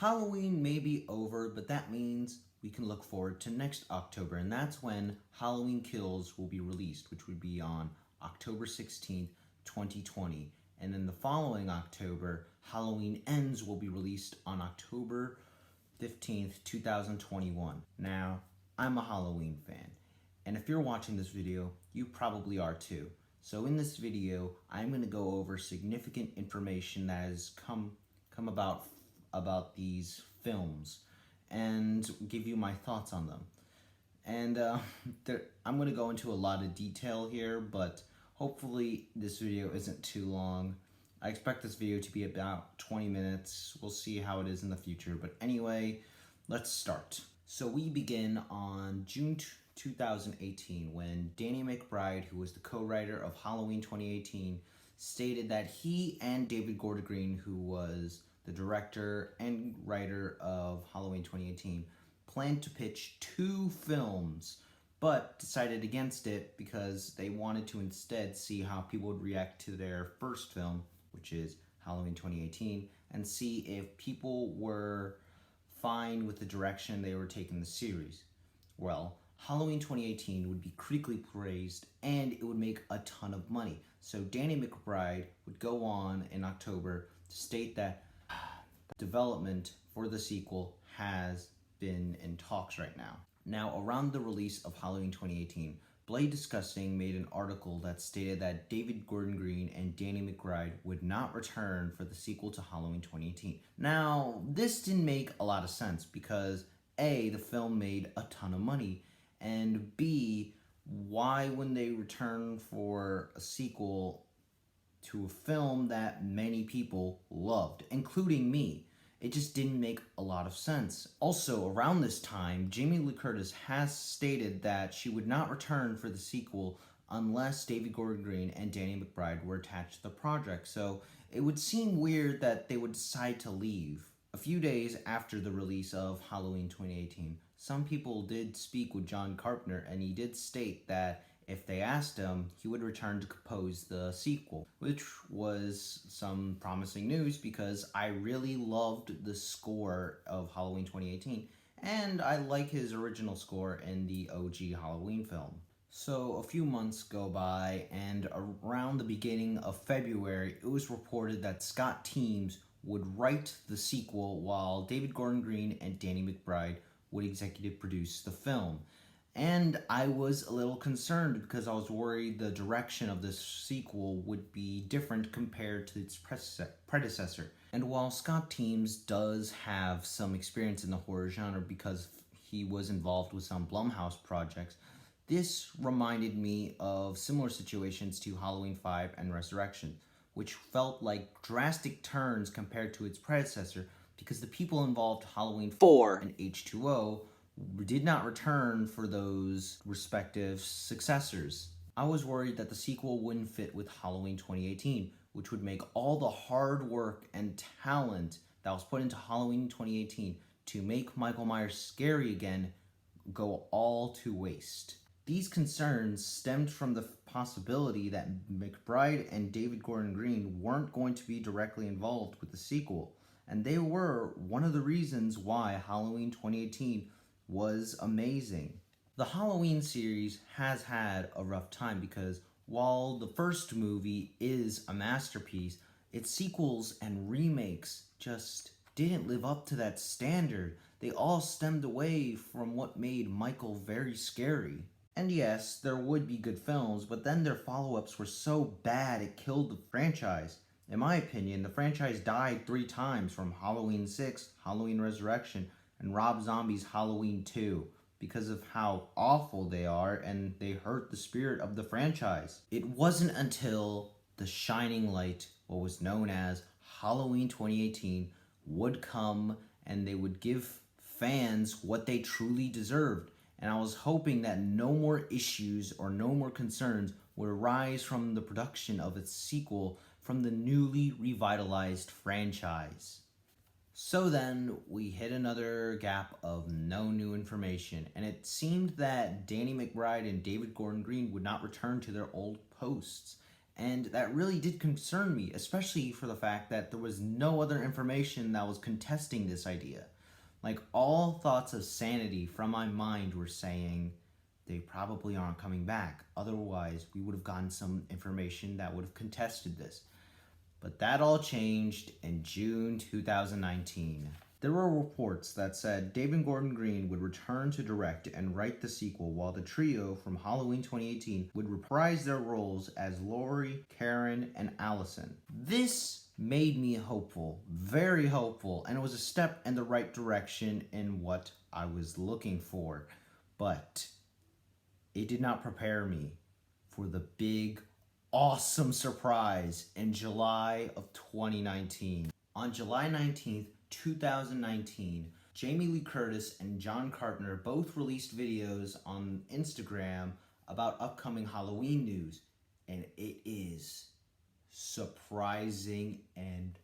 Halloween may be over, but that means we can look forward to next October, and that's when Halloween Kills will be released, which would be on October 16th, 2020. And then the following October, Halloween Ends will be released on October 15th, 2021. Now, I'm a Halloween fan, and if you're watching this video, you probably are too. So in this video, I'm going to go over significant information that has come about these films and give you my thoughts on them. And I'm going to go into a lot of detail here, but hopefully this video isn't too long. I expect this video to be about 20 minutes. We'll see how it is in the future, but anyway, let's start. So we begin on June 2018 when Danny McBride, who was the co-writer of Halloween 2018, stated that he and David Gordon Green, who was the director and writer of Halloween 2018, planned to pitch 2 films, but decided against it because they wanted to instead see how people would react to their first film, which is Halloween 2018, and see if people were fine with the direction they were taking the series. Well, Halloween 2018 would be critically praised and it would make a ton of money. So Danny McBride would go on in October to state that development for the sequel has been in talks right now. Now, around the release of Halloween 2018, Blade Disgusting made an article that stated that David Gordon Green and Danny McBride would not return for the sequel to Halloween 2018. Now, this didn't make a lot of sense because A, the film made a ton of money, and B, why wouldn't they return for a sequel to a film that many people loved, including me? It just didn't make a lot of sense. Also, around this time, Jamie Lee Curtis has stated that she would not return for the sequel unless David Gordon Green and Danny McBride were attached to the project, so it would seem weird that they would decide to leave. A few days after the release of Halloween 2018, some people did speak with John Carpenter, and he did state that if they asked him, he would return to compose the sequel, which was some promising news because I really loved the score of Halloween 2018, and I like his original score in the OG Halloween film. So a few months go by, and around the beginning of February, it was reported that Scott Teems would write the sequel while David Gordon Green and Danny McBride would executive produce the film. And I was a little concerned because I was worried the direction of this sequel would be different compared to its predecessor. And while Scott Teems does have some experience in the horror genre because he was involved with some Blumhouse projects, this reminded me of similar situations to Halloween 5 and Resurrection, which felt like drastic turns compared to its predecessor because the people involved Halloween 4 and H2O did not return for those respective successors. I was worried that the sequel wouldn't fit with Halloween 2018, which would make all the hard work and talent that was put into Halloween 2018 to make Michael Myers scary again go all to waste. These concerns stemmed from the possibility that McBride and David Gordon Green weren't going to be directly involved with the sequel, and they were one of the reasons why Halloween 2018 was amazing. The Halloween series has had a rough time because while the first movie is a masterpiece, its sequels and remakes just didn't live up to that standard. They all stemmed away from what made Michael very scary. And yes, there would be good films, but then their follow-ups were so bad it killed the franchise. In my opinion, the franchise died 3 times, from Halloween 6, Halloween Resurrection, and Rob Zombie's Halloween 2, because of how awful they are and they hurt the spirit of the franchise. It wasn't until the shining light, what was known as Halloween 2018, would come and they would give fans what they truly deserved. And I was hoping that no more issues or no more concerns would arise from the production of its sequel from the newly revitalized franchise. So then, we hit another gap of no new information, and it seemed that Danny McBride and David Gordon Green would not return to their old posts. And that really did concern me, especially for the fact that there was no other information that was contesting this idea. Like, all thoughts of sanity from my mind were saying they probably aren't coming back. Otherwise, we would have gotten some information that would have contested this. But that all changed in June 2019. There were reports that said David Gordon Green would return to direct and write the sequel, while the trio from Halloween 2018 would reprise their roles as Laurie, Karen, and Allison. This made me hopeful, very hopeful, and it was a step in the right direction in what I was looking for. But it did not prepare me for the big, awesome surprise in July of 2019. On July 19th, 2019, Jamie Lee Curtis and John Carpenter both released videos on Instagram about upcoming Halloween news, and it is surprising and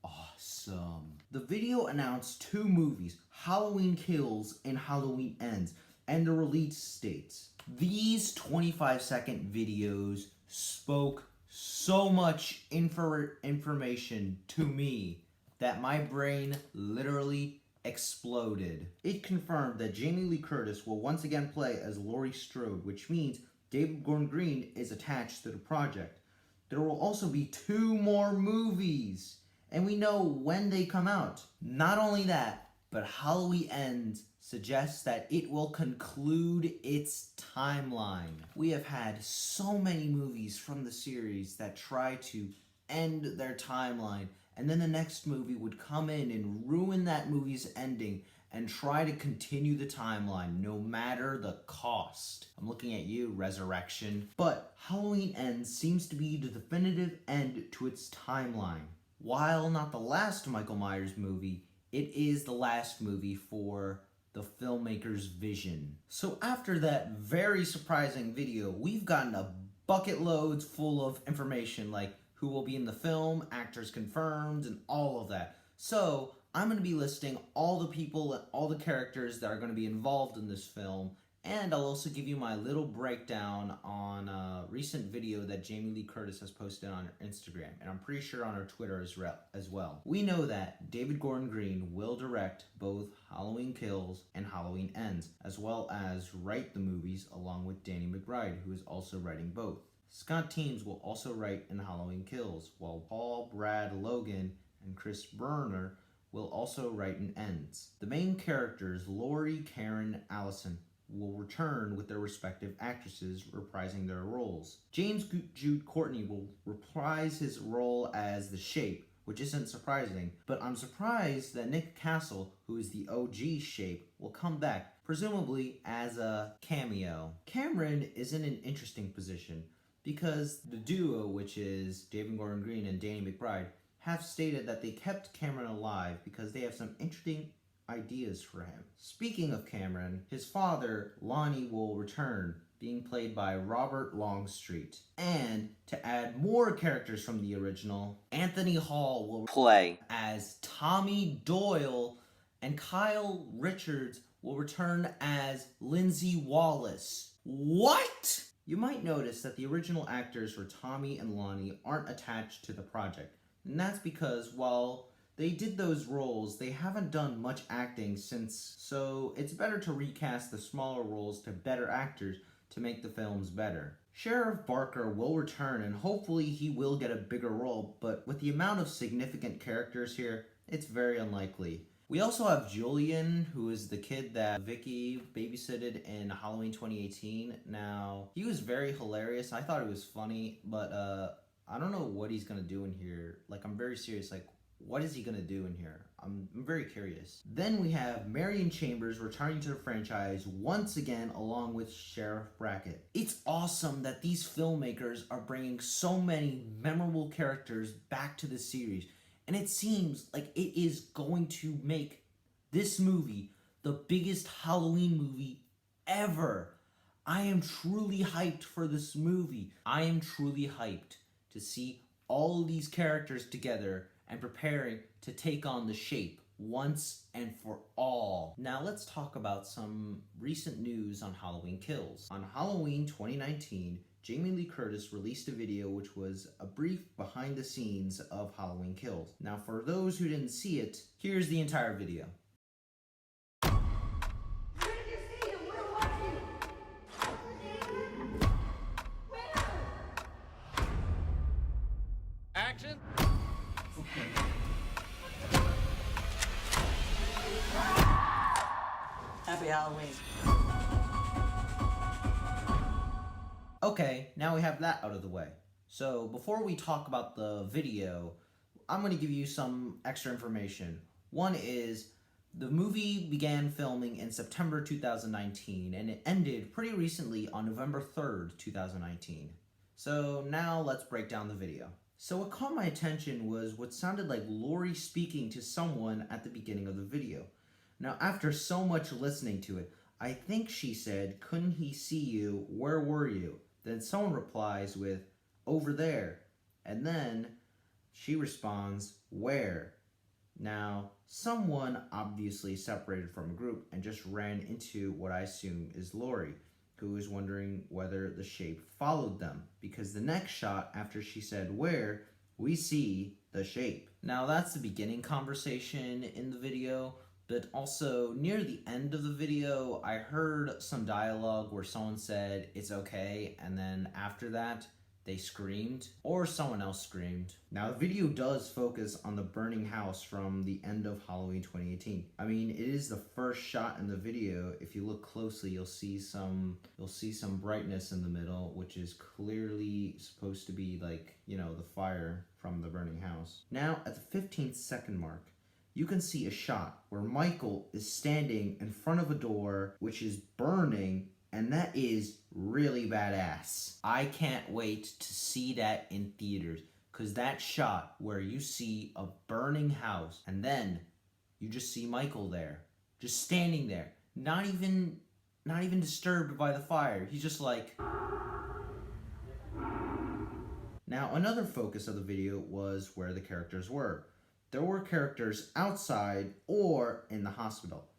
awesome. The video announced two movies, Halloween Kills and Halloween Ends, and the release dates. These 25-second videos spoke so much information to me that my brain literally exploded. It confirmed that Jamie Lee Curtis will once again play as Laurie Strode, which means David Gordon Green is attached to the project. There will also be 2 more movies, and we know when they come out. Not only that, but Halloween Ends suggests that it will conclude its timeline. We have had so many movies from the series that try to end their timeline, and then the next movie would come in and ruin that movie's ending and try to continue the timeline no matter the cost. I'm looking at you, Resurrection. But Halloween Ends seems to be the definitive end to its timeline. While not the last Michael Myers movie, it is the last movie for the filmmaker's vision. So after that very surprising video, we've gotten a bucket loads full of information, like who will be in the film, actors confirmed, and all of that. So I'm going to be listing all the people and all the characters that are going to be involved in this film, and I'll also give you my little breakdown on a recent video that Jamie Lee Curtis has posted on her Instagram, and I'm pretty sure on her Twitter as well. We know that David Gordon Green will direct both Halloween Kills and Halloween Ends, as well as write the movies along with Danny McBride, who is also writing both. Scott Teems will also write in Halloween Kills, while Paul, Brad, Logan, and Chris Berner will also write in Ends. The main characters, Laurie, Karen, Allison, will return with their respective actresses reprising their roles. James Jude Courtney will reprise his role as the Shape, which isn't surprising, but I'm surprised that Nick Castle, who is the OG Shape, will come back, presumably as a cameo. Cameron is in an interesting position, because the duo, which is David Gordon Green and Danny McBride, have stated that they kept Cameron alive because they have some interesting ideas for him. Speaking of Cameron, his father, Lonnie, will return, being played by Robert Longstreet. And to add more characters from the original, Anthony Hall will play as Tommy Doyle, and Kyle Richards will return as Lindsay Wallace. What? You might notice that the original actors for Tommy and Lonnie aren't attached to the project, and that's because while they did those roles, they haven't done much acting since, so it's better to recast the smaller roles to better actors to make the films better. Sheriff Barker will return, and hopefully he will get a bigger role, but with the amount of significant characters here, it's very unlikely. We also have Julian, who is the kid that Vicky babysitted in Halloween 2018. Now, he was very hilarious. I thought it was funny, but I don't know what he's gonna do in here. Like, I'm very serious. Like, what is he gonna do in here? I'm very curious. Then we have Marion Chambers returning to the franchise once again, along with Sheriff Brackett. It's awesome that these filmmakers are bringing so many memorable characters back to the series. And it seems like it is going to make this movie the biggest Halloween movie ever. I am truly hyped for this movie. I am truly hyped to see all of these characters together and preparing to take on the Shape once and for all. Now let's talk about some recent news on Halloween Kills. On Halloween 2019, Jamie Lee Curtis released a video which was a brief behind the scenes of Halloween Kills. Now, for those who didn't see it, here's the entire video. Action. Happy Halloween. Okay, now we have that out of the way. So before we talk about the video, I'm going to give you some extra information. One is the movie began filming in September 2019 and it ended pretty recently on November 3rd, 2019. So now let's break down the video. So what caught my attention was what sounded like Laurie speaking to someone at the beginning of the video. Now, after so much listening to it, I think she said, "Couldn't he see you? Where were you?" Then someone replies with, "Over there." And then she responds, "Where?" Now, someone obviously separated from a group and just ran into what I assume is Laurie, who is wondering whether the shape followed them, because the next shot after she said "where," we see the shape. Now, that's the beginning conversation in the video. But also, near the end of the video, I heard some dialogue where someone said, "It's okay," and then after that, they screamed, or someone else screamed. Now, the video does focus on the burning house from the end of Halloween 2018. I mean, it is the first shot in the video. If you look closely, you'll see some brightness in the middle, which is clearly supposed to be like, the fire from the burning house. Now, at the 15th second mark, you can see a shot where Michael is standing in front of a door which is burning, and that is really badass. I can't wait to see that in theaters, because that shot where you see a burning house and then you just see Michael there, just standing there, not even disturbed by the fire. He's just like... Now, another focus of the video was where the characters were. There were characters outside or in the hospital.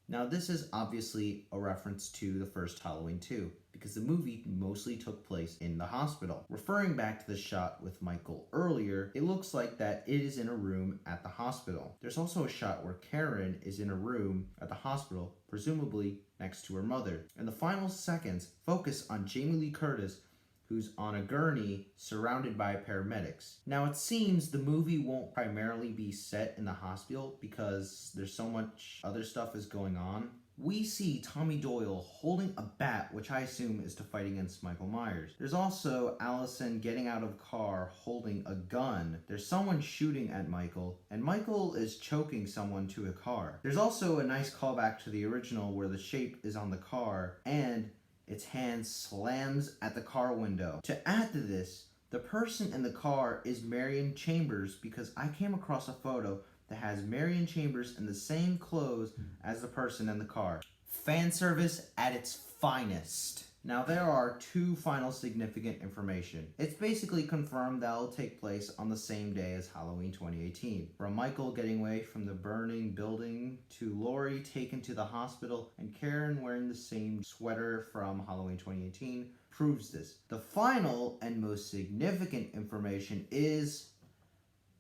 Now, this is obviously a reference to the first Halloween 2, because the movie mostly took place in the hospital. Referring back to the shot with Michael earlier, it looks like that it is in a room at the hospital. There's also a shot where Karen is in a room at the hospital, presumably next to her mother. And the final seconds focus on Jamie Lee Curtis, who's on a gurney surrounded by paramedics. Now, it seems the movie won't primarily be set in the hospital because there's so much other stuff is going on. We see Tommy Doyle holding a bat, which I assume is to fight against Michael Myers. There's also Allison getting out of a car holding a gun. There's someone shooting at Michael, and Michael is choking someone to a car. There's also a nice callback to the original where the shape is on the car and its hand slams at the car window. To add to this, the person in the car is Marion Chambers, because I came across a photo that has Marion Chambers in the same clothes as the person in the car. Fan service at its finest. Now, there are two final significant information. It's basically confirmed that it'll take place on the same day as Halloween 2018. From Michael getting away from the burning building, to Laurie taken to the hospital, and Karen wearing the same sweater from Halloween 2018 proves this. The final and most significant information is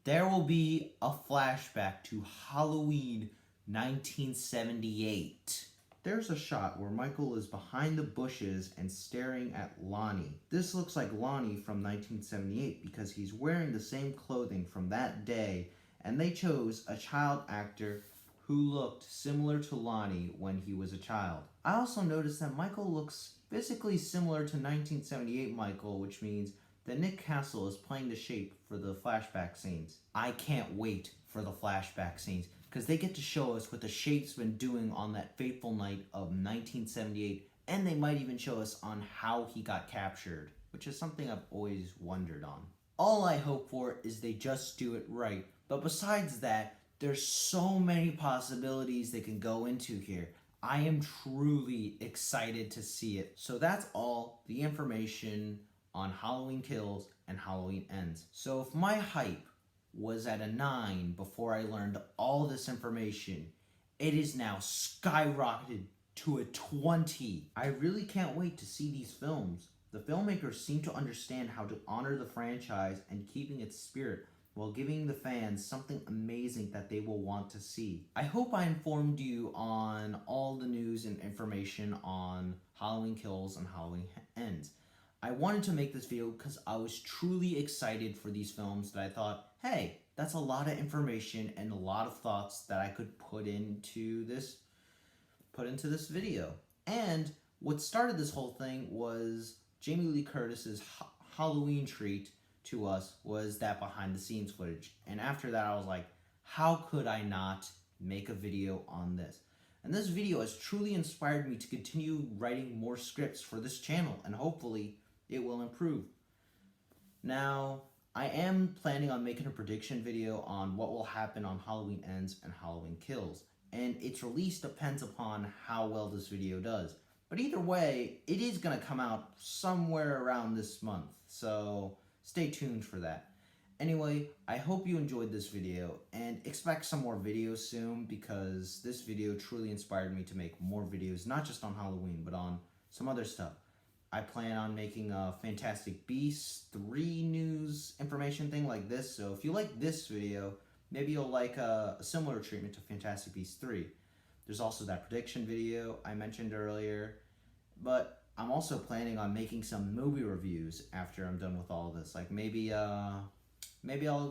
there will be a flashback to Halloween 1978. There's a shot where Michael is behind the bushes and staring at Lonnie. This looks like Lonnie from 1978 because he's wearing the same clothing from that day, and they chose a child actor who looked similar to Lonnie when he was a child. I also noticed that Michael looks physically similar to 1978 Michael, which means that Nick Castle is playing the shape for the flashback scenes. I can't wait for the flashback scenes, because they get to show us what the shape's been doing on that fateful night of 1978, and they might even show us on how he got captured, which is something I've always wondered on. All I hope for is they just do it right, but besides that, there's so many possibilities they can go into here. I am truly excited to see it. So that's all the information on Halloween Kills and Halloween Ends. So if my hype was at a 9 before I learned all this information, it is now skyrocketed to a 20. I really can't wait to see these films. The filmmakers seem to understand how to honor the franchise and keeping its spirit while giving the fans something amazing that they will want to see. I hope I informed you on all the news and information on Halloween Kills and Halloween Ends. I wanted to make this video because I was truly excited for these films that I thought, hey, that's a lot of information and a lot of thoughts that I could put into this video. And what started this whole thing was Jamie Lee Curtis's Halloween treat to us was that behind the scenes footage. And after that I was like, how could I not make a video on this? And this video has truly inspired me to continue writing more scripts for this channel, and hopefully it will improve. Now, I am planning on making a prediction video on what will happen on Halloween Ends and Halloween Kills, and its release depends upon how well this video does. But either way, it is going to come out somewhere around this month, so stay tuned for that. Anyway, I hope you enjoyed this video, and expect some more videos soon, because this video truly inspired me to make more videos, not just on Halloween, but on some other stuff. I plan on making a Fantastic Beasts 3 news information thing like this, so if you like this video, maybe you'll like a similar treatment to Fantastic Beasts 3. There's also that prediction video I mentioned earlier, but I'm also planning on making some movie reviews after I'm done with all of this. Like maybe I'll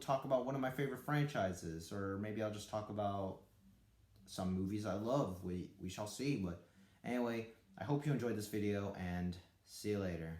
talk about one of my favorite franchises, or maybe I'll just talk about some movies I love. We shall see. But anyway, I hope you enjoyed this video, and see you later.